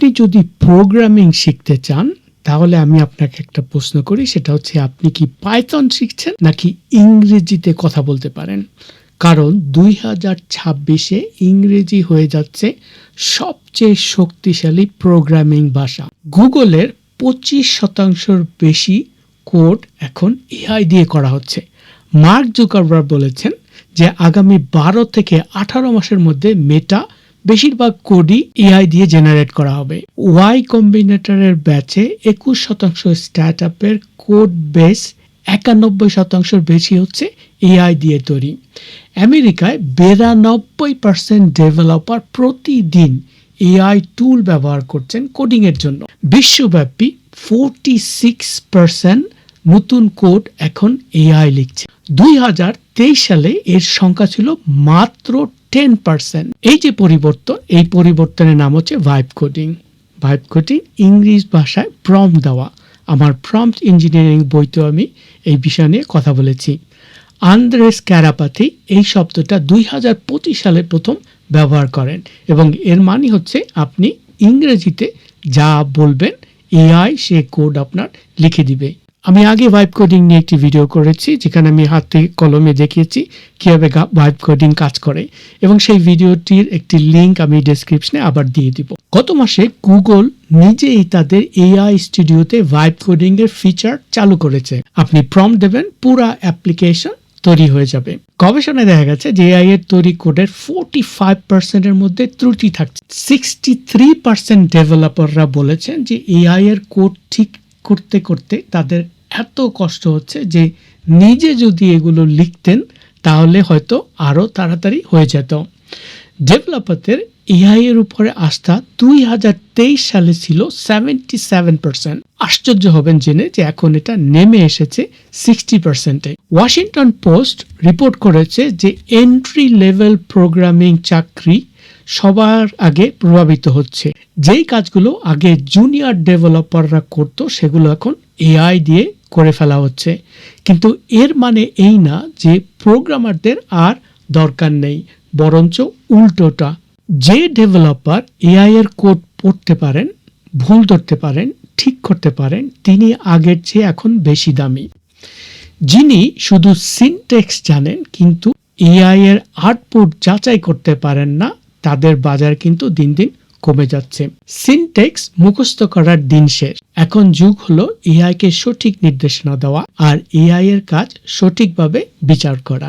আপনি যদি প্রোগ্রামিং শিখতে চান তাহলে আমি আপনাকে একটা প্রশ্ন করি, সেটা হচ্ছে আপনি কি পাইথন শিখছেন নাকি ইংরেজিতে কথা বলতে পারেন? কারণ 2026-এ ইংরেজি হয়ে যাচ্ছে সবচেয়ে শক্তিশালী প্রোগ্রামিং ভাষা। গুগলের 25% বেশি কোড এখন এআই দিয়ে করা হচ্ছে। মার্ক জুকারবার্গ বলেছেন যে আগামী 12 থেকে 18 মাসের মধ্যে মেটা বেশিরভাগ কোডই এআই দিয়ে জেনারেট করা হবে। ওয়াই কম্বিনেটরের ব্যাচে 21% স্টার্টআপের কোড বেস 91% বেশি হচ্ছে এআই দিয়ে তৈরি। আমেরিকায় 92% ডেভেলপার প্রতিদিন এআই টুল ব্যবহার করছেন কোডিং এর জন্য। বিশ্বব্যাপী 46% নতুন কোড এখন এআই লিখছে। 2023 সালে এর সংখ্যা ছিল মাত্র 10%। এই যে পরিবর্তন, এই পরিবর্তনের নাম হচ্ছে ভাইব কোডিং। ভাইব কোডিং ইংরেজি ভাষায় প্রম্পট দেওয়া। আমার প্রম্পট ইঞ্জিনিয়ারিং বইতেও আমি এই বিষয় নিয়ে কথা বলেছি। আন্দ্রেস ক্যারাপাথি এই শব্দটা 2025 সালে প্রথম ব্যবহার করেন এবং এর মানে হচ্ছে আপনি ইংরেজিতে যা বলবেন এআই সে কোড আপনার লিখে দিবে। আমি আগে ভাইব কোডিং নিয়ে একটি ভিডিও করেছি যেখানে আমি হাতে কলমে দেখিয়েছি কিভাবে ভাইব কোডিং কাজ করে এবং সেই ভিডিওটির একটি লিংক আমি ডেসক্রিপশনে আবার দিয়ে দিব। গত মাসে গুগল নিজেই তাদের এআই স্টুডিওতে ভাইব কোডিং এর ফিচার চালু করেছে। আপনি প্রম্পট দেবেন, পুরো অ্যাপ্লিকেশন তৈরি হয়ে যাবে। গবেষণায় দেখা গেছে যে এআই এর তৈরি কোডের 45% এর মধ্যে ত্রুটি থাকছে। 63% ডেভেলপাররা বলেছেন যে এআই এর কোড ঠিক করতে করতে তাদের এত কষ্ট হচ্ছে যে নিজে যদি এগুলো লিখতেন তাহলে হয়তো আরো তাড়াতাড়ি হয়ে যেত। ডেভেলপারদের এআই এর উপরে আস্থা 2023 সালে ছিল 77%। আশ্চর্য হবেন জেনে যে এখন এটা নেমে এসেছে 60%-এ। ওয়াশিংটন পোস্ট রিপোর্ট করেছে যে এন্ট্রি লেভেল প্রোগ্রামিং চাকরি সবার আগে প্রভাবিত হচ্ছে। যেই কাজগুলো আগে জুনিয়র ডেভেলপাররা করতো সেগুলো এখন এআই দিয়ে করে ফেলা হচ্ছে। কিন্তু এর মানে এই না যে প্রোগ্রামারদের আর দরকার নেই, বরঞ্চ উল্টোটা। যে ডেভেলপার এআই এর কোড পড়তে পারেন, ভুল ধরতে পারেন, ঠিক করতে পারেন, তিনি আগের চেয়ে এখন বেশি দামি। যিনি শুধু সিনট্যাক্স জানেন কিন্তু এআই এর আউটপুট যাচাই করতে পারেন না, তাদের বাজার কিন্তু দিন দিন কমে যাচ্ছে। সিনট্যাক্স মুখস্থ করার দিন শেষ। এখন যুগ হলো এআই কে সঠিক নির্দেশনা দেওয়া আর এআই এর কাজ সঠিকভাবে বিচার করা।